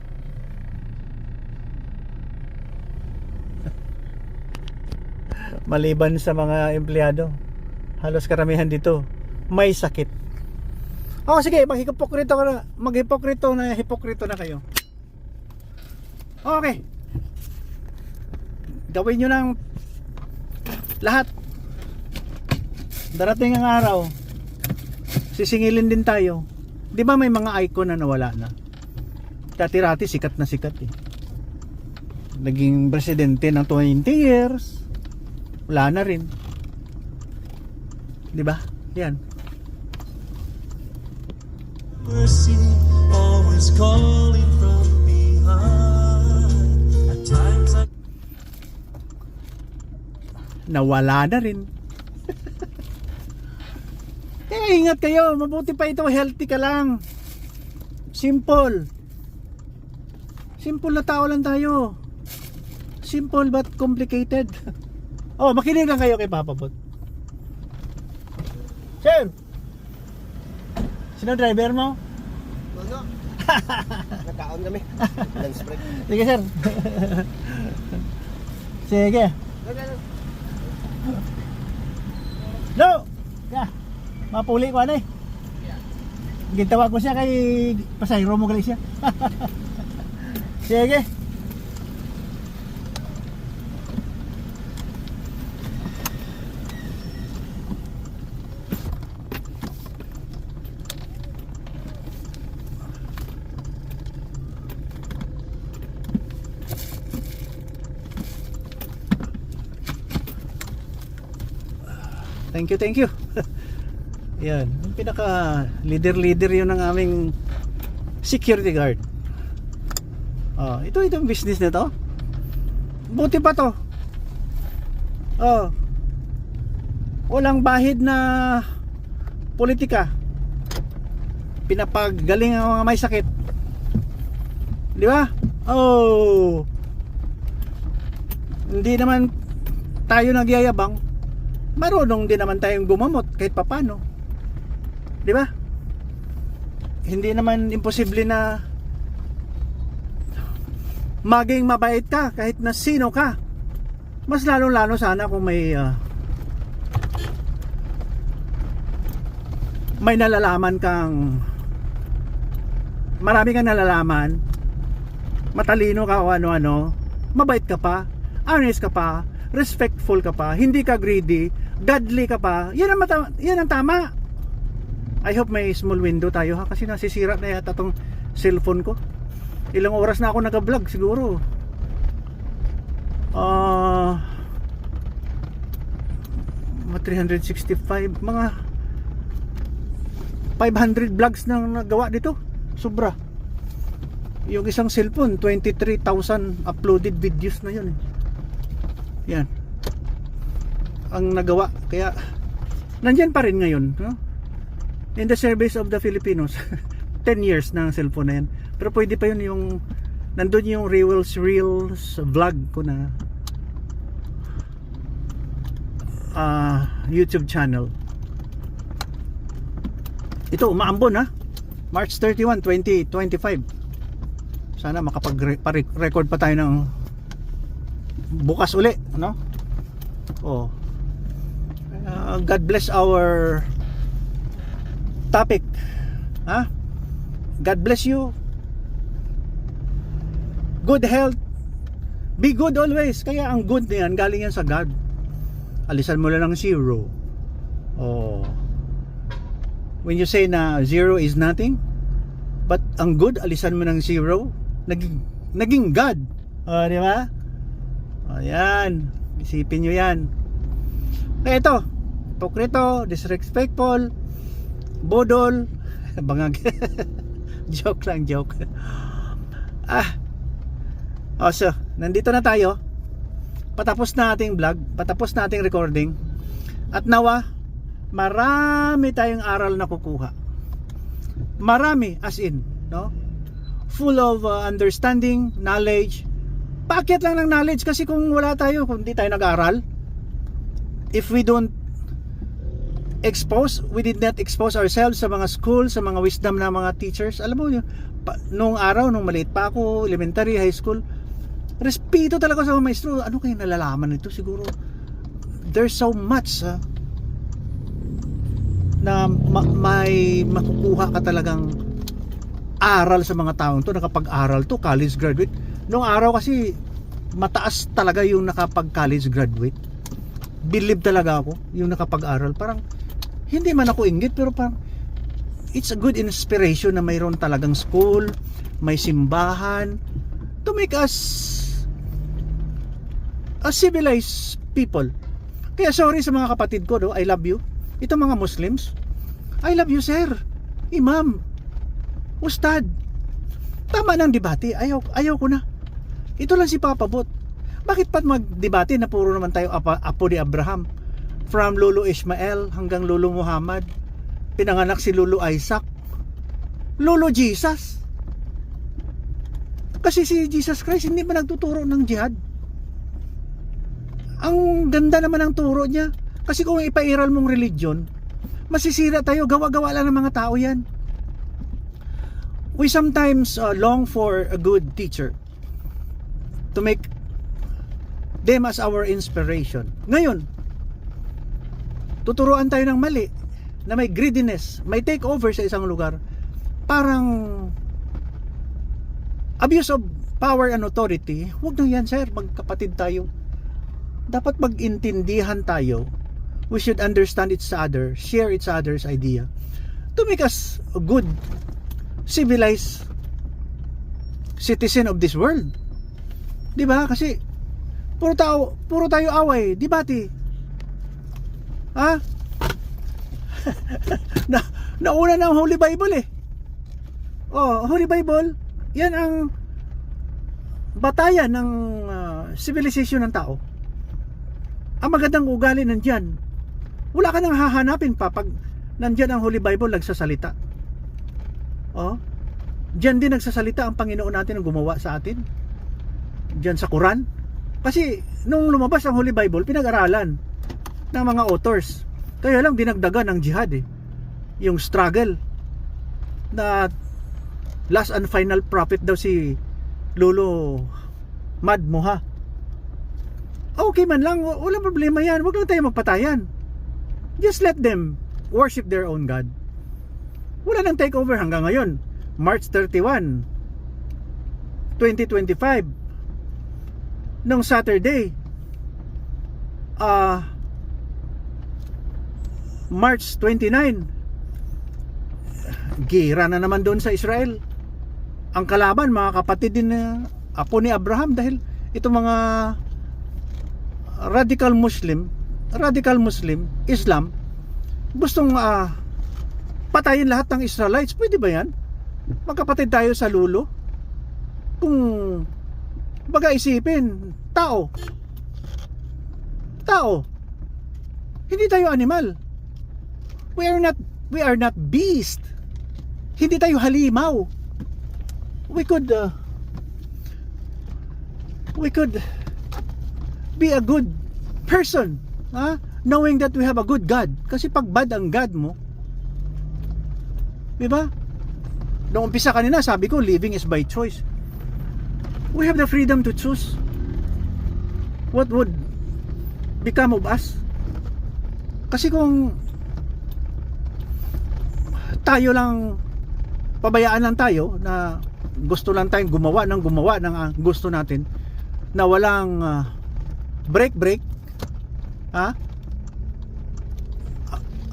Maliban sa mga empleyado, halos karamihan dito may sakit. Sige, maghipokrito na kayo. Okay. Gawin nyo ng lahat. Darating ang araw, sisingilin din tayo. Di ba may mga icon na nawala na? Dati-rati sikat na sikat eh. Naging presidente ng 20 years, wala na rin. Di ba? Yan. Mercy always calling from behind. At times I Nawala na rin. Kaya ingat kayo, mabuti pa ito, healthy ka lang. Simple na tao lang tayo. Simple but complicated. Makinig lang kayo kay Papa Bot. Sir, sino driver mo? Ano? Nagkaon kami. Lunch break. Sige sir. Sige. No! Mapuli ko ano eh. Gitawag ko siya kay pasayro mo gali siya. Sige. Thank you. Yan, yung pinaka leader yun ng aming security guard. Ito yung business na to. Buti pa to. Walang bahid na politika. Pinapagaling ang mga may sakit. Di ba? Hindi naman tayo nagyayabang. marunong din naman tayong gumamot kahit papano. Di ba? Hindi naman imposible na maging mabait ka kahit na sino ka. Mas lalo-lalo sana kung may nalalaman kang, marami kang nalalaman, matalino ka o ano-ano, mabait ka pa, honest ka pa, respectful ka pa, hindi ka greedy, godly ka pa. Yan ang tama. I hope may small window tayo ha, kasi nasisira na yata tong cellphone ko. Ilang oras na ako nag-vlog siguro. 365, mga 500 vlogs nang nagawa dito. Sobra. Yung isang cellphone, 23,000 uploaded videos na yun. Yan ang nagawa. Kaya nandyan pa rin ngayon, no? In the service of the Filipinos. 10 years na ang cellphone na yan. Pero pwede pa yun, yung nandun yung Reels vlog ko na YouTube channel. Ito umaambon ha, March 31, 2025. Sana makapag-record pa tayo ng bukas uli, ano? Oh. God bless our topic. Ha? God bless you. Good health. Be good always. Kaya ang good na yan, galing yan sa God. Alisan mo lang ng zero. Oh. When you say na zero is nothing, but ang good, alisan mo ng zero, naging God. Oh, di ba? Oh, yan. Isipin nyo yan. Kaya ito, hipokrito, disrespectful, bodol, bangag. Joke lang, joke. So, nandito na tayo. Patapos na ating vlog, patapos na ating recording. At nawa, marami tayong aral na kukuha. Marami, as in, no? Full of understanding, knowledge. Paakyat lang ng knowledge kasi kung wala tayo, kung hindi tayo nag-aral, if we don't we did not expose ourselves sa mga school, sa mga wisdom na mga teachers. Alam mo, nung araw, nung maliit pa ako, elementary, high school, respeto talaga sa mga maestro. Ano kayo nalalaman nito? Siguro there's so much na may makukuha ka talagang aral sa mga taong to. Nakapag-aral to, college graduate. Nung araw kasi mataas talaga yung nakapag-college graduate. Believe talaga ako yung nakapag-aral. Parang hindi man ako inggit, pero parang it's a good inspiration na mayroon talagang school, may simbahan to make us a civilized people. Kaya sorry sa mga kapatid ko, no? I love you. Ito mga Muslims, I love you sir, Imam, Ustad. Tama ng debate, ayaw ko na. Ito lang si Papa Bot. Bakit pa magdebate na puro naman tayo apo ni Abraham? From Lolo Ishmael hanggang Lolo Muhammad, pinanganak si Lolo Isaac, Lolo Jesus. Kasi si Jesus Christ hindi man nagtuturo ng jihad. Ang ganda naman ng turo niya. Kasi kung ipairal mong religion, masisira tayo. Gawa-gawa lang ng mga tao yan. We sometimes long for a good teacher to make them as our inspiration. Ngayon, tuturuan tayo ng mali na may greediness, may takeover sa isang lugar. Parang abuse of power and authority. Huwag na yan sir, magkapatid tayo. Dapat mag-intindihan tayo. We should understand each other, share each other's idea to make us a good, civilized citizen of this world. Di ba? Kasi puro tayo away, debate. Ha? Nauna na ang Holy Bible eh. Oh, Holy Bible, yan ang batayan ng civilization ng tao. Ang magandang ugali nandyan. Wala ka nang hahanapin pa pag nandyan ang Holy Bible nagsasalita. Oh, dyan din nagsasalita ang Panginoon natin ang gumawa sa atin. Dyan sa Quran. Kasi nung lumabas ang Holy Bible, pinag-aralan. ng mga authors. Kaya lang dinagdagan ang jihad eh. Yung struggle na last and final prophet daw si Lolo Mad Moha. Okay man lang, walang problema yan. Huwag lang tayo magpatayan. Just let them worship their own God. Wala nang takeover hanggang ngayon. March 31, 2025. Nung Saturday, March 29, gira na naman doon sa Israel. Ang kalaban, mga kapatid din na apo ni Abraham, dahil itong mga radical Muslim, Islam, gustong patayin lahat ng Israelites. Pwede ba yan? Magkapatid tayo sa lulo. Kung baga isipin, tao, hindi tayo animal. We are not beast. Hindi tayo halimaw. We could be a good person, knowing that we have a good God. Kasi pag bad ang God mo, diba? Noong umpisa kanina, sabi ko, living is by choice. We have the freedom to choose what would become of us. Kasi kung tayo lang, pabayaan lang tayo na gusto lang tayong gumawa ng gusto natin, na walang break,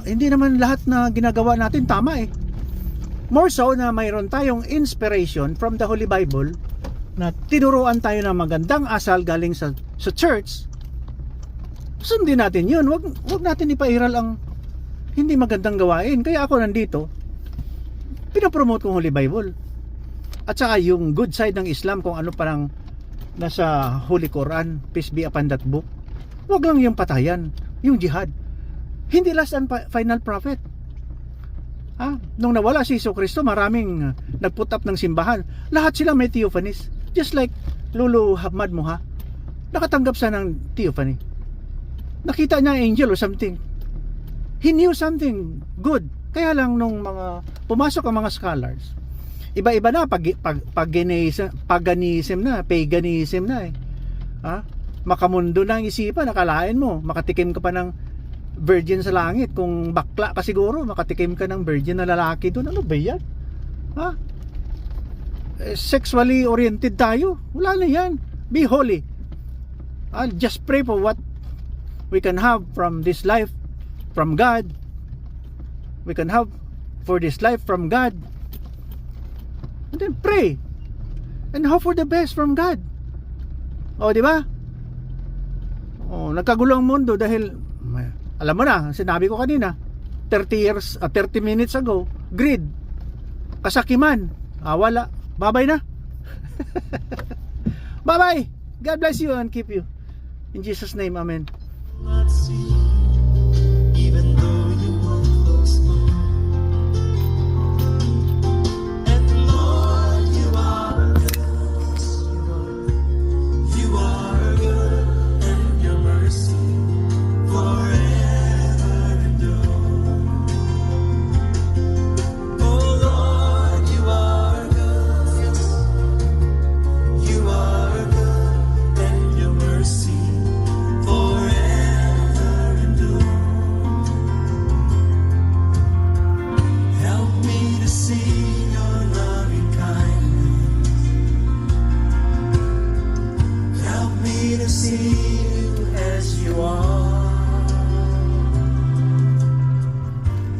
hindi naman lahat na ginagawa natin tama eh. More so na mayroon tayong inspiration from the Holy Bible, na tinuruan tayo ng magandang asal galing sa church. Sundin natin yun. Wag natin ipairal ang hindi magandang gawain. Kaya ako nandito, pinapromote kong Holy Bible, at saka yung good side ng Islam, kung ano parang nasa Holy Quran, peace be upon that book. Wag lang yung patayan, yung jihad. Hindi last and final prophet. Nung nawala si Jesucristo, maraming nagput up ng simbahan. Lahat sila may theophanies. Just like Lolo Mad Moha, nakatanggap siya ng theophany. Nakita niya angel or something. He knew something good. Kaya lang nung mga pumasok ang mga scholars, iba-iba na, paganism na eh. Makamundo na ang isipan, nakalain mo, makatikim ka pa ng virgin sa langit. Kung bakla ka siguro, makatikim ka ng virgin na lalaki doon. Ano ba yan? Sexually oriented tayo. Wala na yan. Be holy. I'll just pray for what we can have from this life from God. We can have for this life from God. And then pray and hope for the best from God. Di ba? Nagkagulo ang mundo dahil, alam mo na, sinabi ko kanina, 30 minutes ago, greed, kasakiman, wala, bye-bye na. Bye-bye. God bless you and keep you. In Jesus' name, amen. Not see, even though you won't look small. And Lord, you are good. You are good, and your mercy forever endure. Oh Lord, you are good. You are good, and your mercy forever endure. Help me to see your loving kindness. Help me to see you as you are.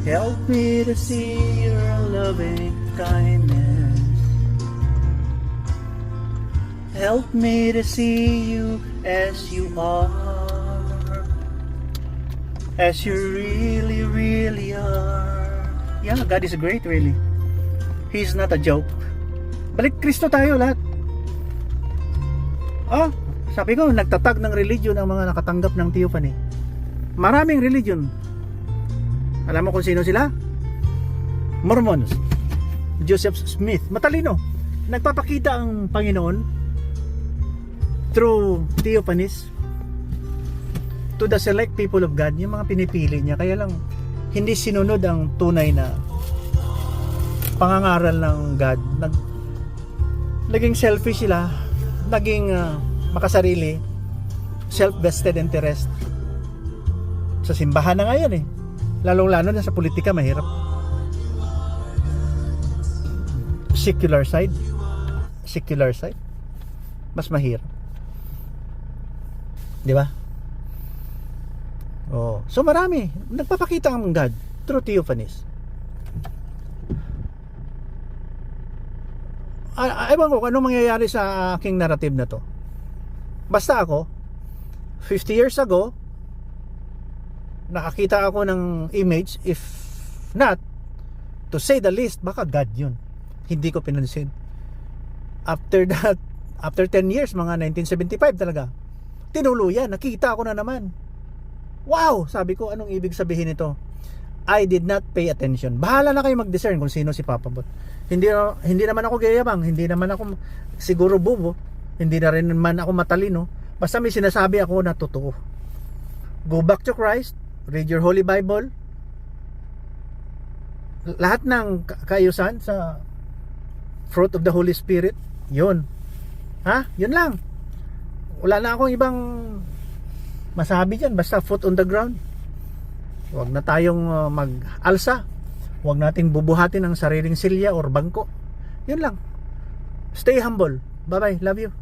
Help me to see your loving kindness. Help me to see you as you are. As you really, really are. Yeah, God is great, really. He's not a joke. Balik Kristo tayo lahat. Sabi ko, nagtatag ng religion ang mga nakatanggap ng theophany. Maraming religion. Alam mo kung sino sila? Mormons. Joseph Smith. Matalino. Nagpapakita ang Panginoon through theophanies to to the select people of God, yung mga pinipili niya, kaya lang hindi sinunod ang tunay na pangangaral ng God. Naging selfish sila, naging makasarili, self-vested interest. Sa simbahan na ngayon eh, lalong-lalo na sa politika, mahirap. Secular side, mas mahirap, di ba? Oh, so marami nagpapakita ang God through theophanies. Ewan ko kung anong mangyayari sa aking narrative na to. Basta ako 50 years ago nakakita ako ng image, if not, to say the least, baka God yun. Hindi ko pinansin. After that, after 10 years, mga 1975 talaga, tinuluyan, nakita ko na naman. Wow! Sabi ko, anong ibig sabihin nito? I did not pay attention. Bahala na kayo mag-discern kung sino si Papa Bot. Hindi naman ako gayabang, hindi naman ako siguro bobo, hindi na rin man ako matalino. Basta may sinasabi ako na totoo. Go back to Christ, read your Holy Bible. Lahat ng kaayusan sa fruit of the Holy Spirit, yun. Ha? Yun lang. Wala na akong ibang masabi dyan, basta foot on the ground. Huwag na tayong mag-alsa. Huwag nating bubuhatin ang sariling silya or bangko. Yun lang. Stay humble. Bye-bye. Love you.